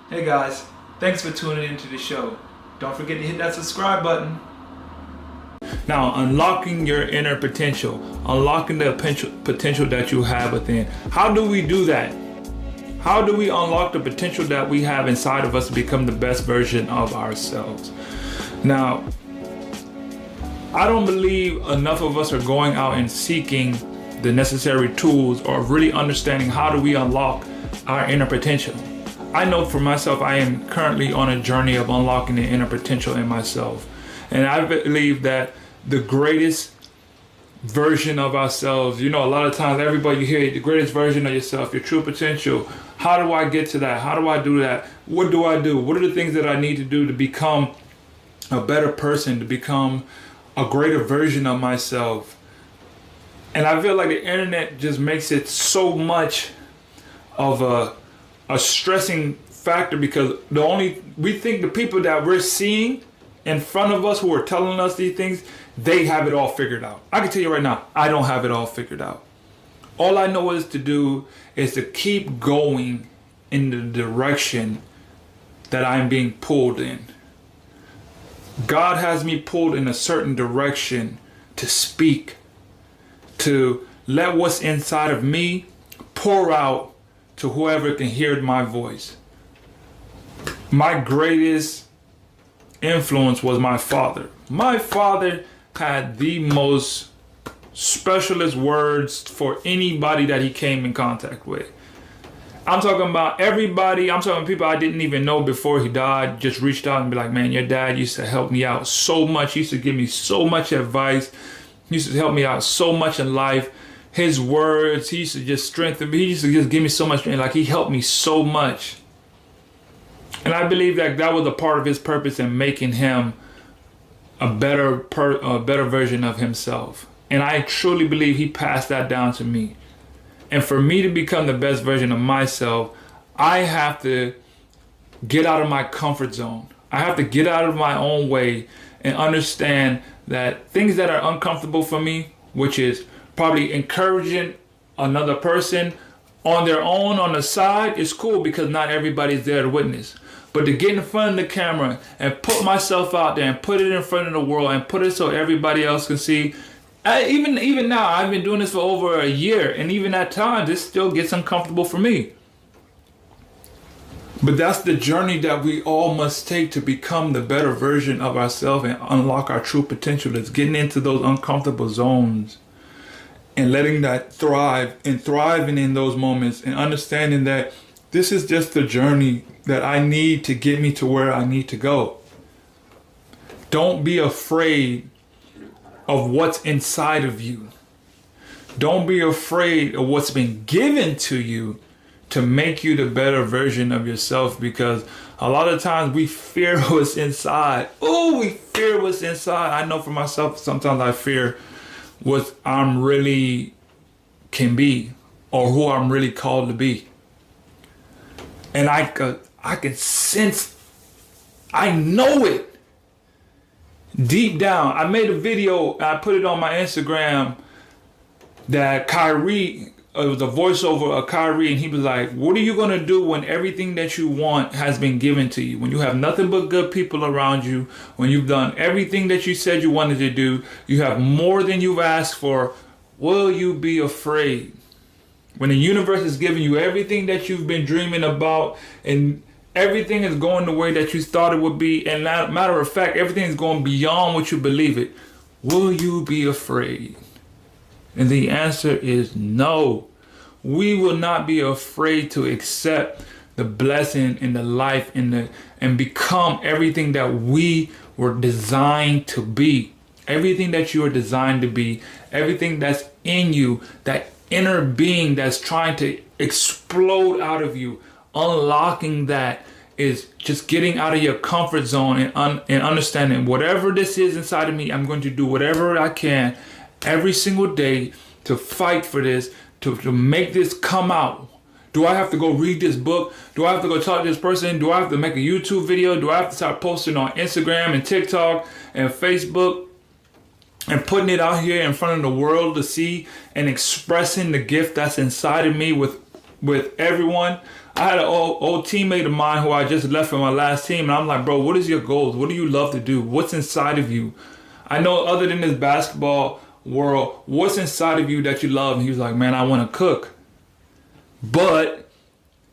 Hey guys, thanks for tuning into the show. Don't forget to hit that subscribe button. Now, unlocking your inner potential, unlocking the potential that you have within. How do we do that? How do we unlock the potential that we have inside of us to become the best version of ourselves? Now, I don't believe enough of us are going out and seeking the necessary tools or really understanding how do we unlock our inner potential. I know for myself, I am currently on a journey of unlocking the inner potential in myself. And I believe that the greatest version of ourselves, a lot of times everybody you hear the greatest version of yourself, your true potential. How do I get to that? How do I do that? What do I do? What are the things that I need to do to become a better person, to become a greater version of myself? And I feel like the internet just makes it so much of a stressing factor, because we think the people that we're seeing in front of us who are telling us these things, they have it all figured out. I can tell you right now, I don't have it all figured out. All I know is to keep going in the direction that I'm being pulled in. God has me pulled in a certain direction to speak, to let what's inside of me pour out to whoever can hear my voice. My greatest influence was my father. My father had the most specialist words for anybody that he came in contact with. I'm talking about everybody. I'm talking people I didn't even know before he died just reached out and be like, man, your dad used to help me out so much. He used to give me so much advice. He used to help me out so much in life. His words, he used to just strengthen me. He used to just give me so much strength. Like, he helped me so much. And I believe that was a part of his purpose in making him a better version of himself. And I truly believe he passed that down to me. And for me to become the best version of myself, I have to get out of my comfort zone. I have to get out of my own way and understand that things that are uncomfortable for me, which is probably encouraging another person on their own on the side, is cool because not everybody's there to witness. But to get in front of the camera and put myself out there and put it in front of the world and put it so everybody else can see. Even now, I've been doing this for over a year, and even at times, this still gets uncomfortable for me. But that's the journey that we all must take to become the better version of ourselves and unlock our true potential. It's getting into those uncomfortable zones and letting that thrive and thriving in those moments and understanding that this is just the journey that I need to get me to where I need to go. Don't be afraid of what's inside of you. Don't be afraid of what's been given to you to make you the better version of yourself, because a lot of times we fear what's inside. Oh, we fear what's inside. I know for myself, sometimes I fear what I'm really can be or who I'm really called to be. And I can sense, I know it. Deep down, I made a video, I put it on my Instagram, that Kyrie, it was a voiceover of Kyrie, and he was like, what are you going to do when everything that you want has been given to you? When you have nothing but good people around you, when you've done everything that you said you wanted to do, you have more than you've asked for, will you be afraid? When the universe is giving you everything that you've been dreaming about, and everything is going the way that you thought it would be, and matter of fact, everything is going beyond what you believe it, will you be afraid? And the answer is no. We will not be afraid to accept the blessing in the life and become everything that we were designed to be. Everything that you are designed to be, everything that's in you, that inner being that's trying to explode out of you. Unlocking that is just getting out of your comfort zone and understanding whatever this is inside of me, I'm going to do whatever I can every single day to fight for this, to make this come out. Do I have to go read this book? Do I have to go talk to this person? Do I have to make a YouTube video? Do I have to start posting on Instagram and TikTok and Facebook and putting it out here in front of the world to see and expressing the gift that's inside of me with everyone? I had an old teammate of mine who I just left from my last team, and I'm like, bro, what is your goals? What do you love to do? What's inside of you? I know other than this basketball world, what's inside of you that you love? And he was like, man, I want to cook, but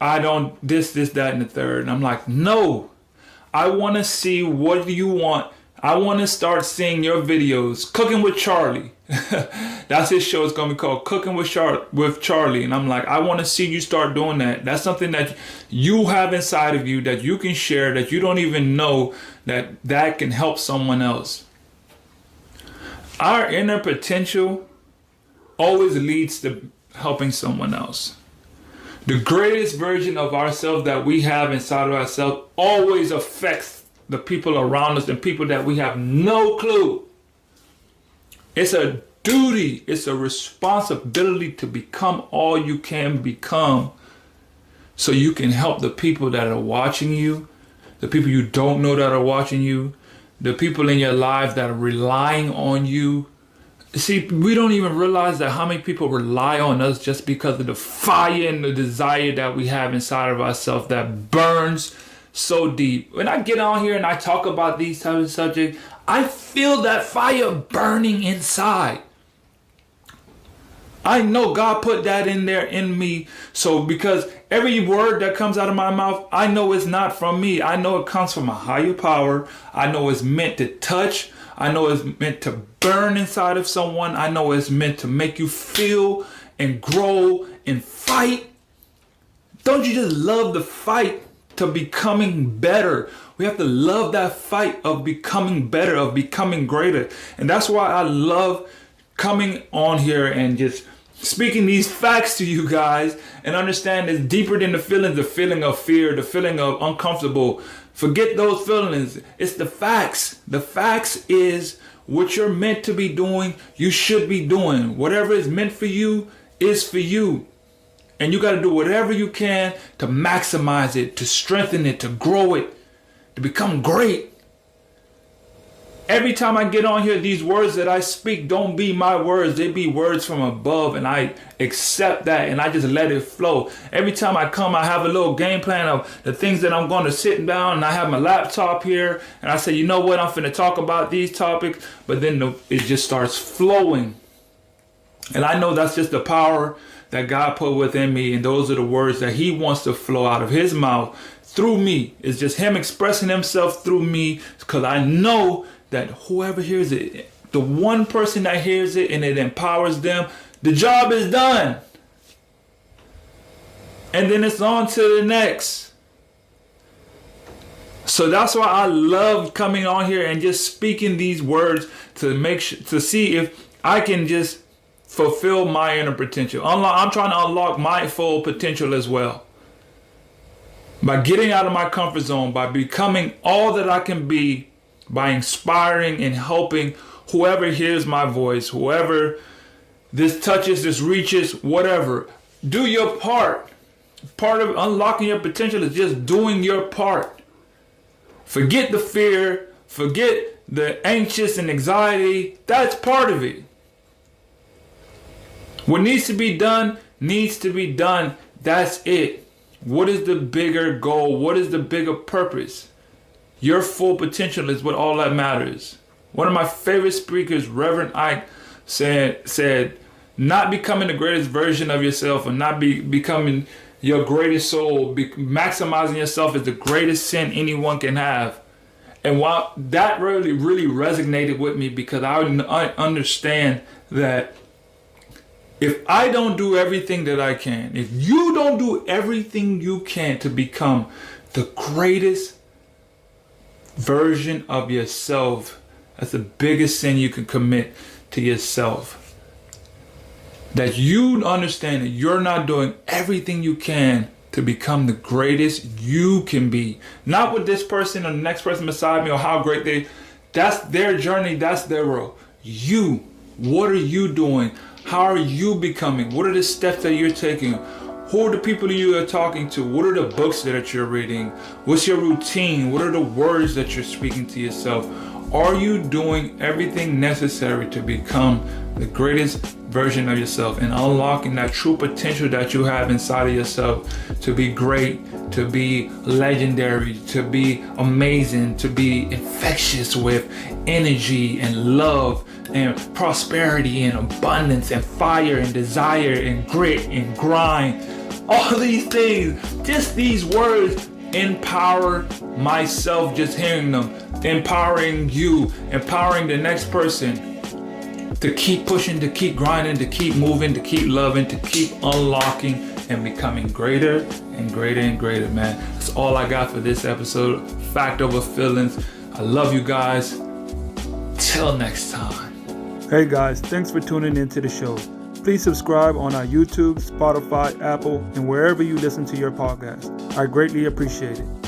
I don't this, that, and the third. And I'm like, no, I want to see what do you want. I want to start seeing your videos. Cooking with Charlie. That's his show. It's going to be called Cooking with Charlie. And I'm like, I want to see you start doing that. That's something that you have inside of you that you can share, that you don't even know that can help someone else. Our inner potential always leads to helping someone else. The greatest version of ourselves that we have inside of ourselves always affects the people around us and people that we have no clue. It's a duty, it's a responsibility to become all you can become so you can help the people that are watching you, the people you don't know that are watching you, the people in your lives that are relying on you. See, we don't even realize that how many people rely on us just because of the fire and the desire that we have inside of ourselves that burns so deep. When I get on here and I talk about these types of subjects, I feel that fire burning inside. I know God put that in there in me. So because every word that comes out of my mouth, I know it's not from me. I know it comes from a higher power. I know it's meant to touch. I know it's meant to burn inside of someone. I know it's meant to make you feel and grow and fight. Don't you just love the fight to becoming better? We have to love that fight of becoming better, of becoming greater. And that's why I love coming on here and just speaking these facts to you guys and understand it's deeper than the feeling of fear, the feeling of uncomfortable. Forget those feelings. It's the facts. The facts is what you're meant to be doing, you should be doing. Whatever is meant for you is for you. And you got to do whatever you can to maximize it, to strengthen it, to grow it, to become great. Every time I get on here, these words that I speak don't be my words. They be words from above, and I accept that and I just let it flow. Every time I come, I have a little game plan of the things that I'm going to sit down, and I have my laptop here and I say, you know what, I'm finna talk about these topics, but then it just starts flowing. And I know that's just the power that God put within me, and those are the words that he wants to flow out of his mouth through me. It's just him expressing himself through me, because I know that whoever hears it, the one person that hears it and it empowers them, the job is done. And then it's on to the next. So that's why I love coming on here and just speaking these words to see if I can just fulfill my inner potential. I'm trying to unlock my full potential as well. By getting out of my comfort zone, by becoming all that I can be, by inspiring and helping whoever hears my voice, whoever this touches, this reaches, whatever. Do your part. Part of unlocking your potential is just doing your part. Forget the fear, forget the anxious and anxiety. That's part of it. What needs to be done needs to be done. That's it. What is the bigger goal? What is the bigger purpose? Your full potential is what all that matters. One of my favorite speakers, Reverend Ike, said, not becoming the greatest version of yourself or not becoming your greatest soul, maximizing yourself is the greatest sin anyone can have. And while that really resonated with me, because I understand that if I don't do everything that I can, if you don't do everything you can to become the greatest version of yourself, that's the biggest sin you can commit to yourself. That you understand that you're not doing everything you can to become the greatest you can be. Not with this person or the next person beside me or how great that's their journey, that's their role. You, what are you doing? How are you becoming? What are the steps that you're taking? Who are the people you are talking to? What are the books that you're reading? What's your routine? What are the words that you're speaking to yourself? Are you doing everything necessary to become the greatest version of yourself and unlocking that true potential that you have inside of yourself to be great, to be legendary, to be amazing, to be infectious with energy and love and prosperity and abundance and fire and desire and grit and grind? All these things, just these words empower myself just hearing them, empowering you, empowering the next person to keep pushing, to keep grinding, to keep moving, to keep loving, to keep unlocking and becoming greater and greater and greater, man. That's all I got for this episode. Fact over feelings. I love you guys. Till next time. Hey guys, thanks for tuning into the show. Please subscribe on our YouTube, Spotify, Apple, and wherever you listen to your podcast. I greatly appreciate it.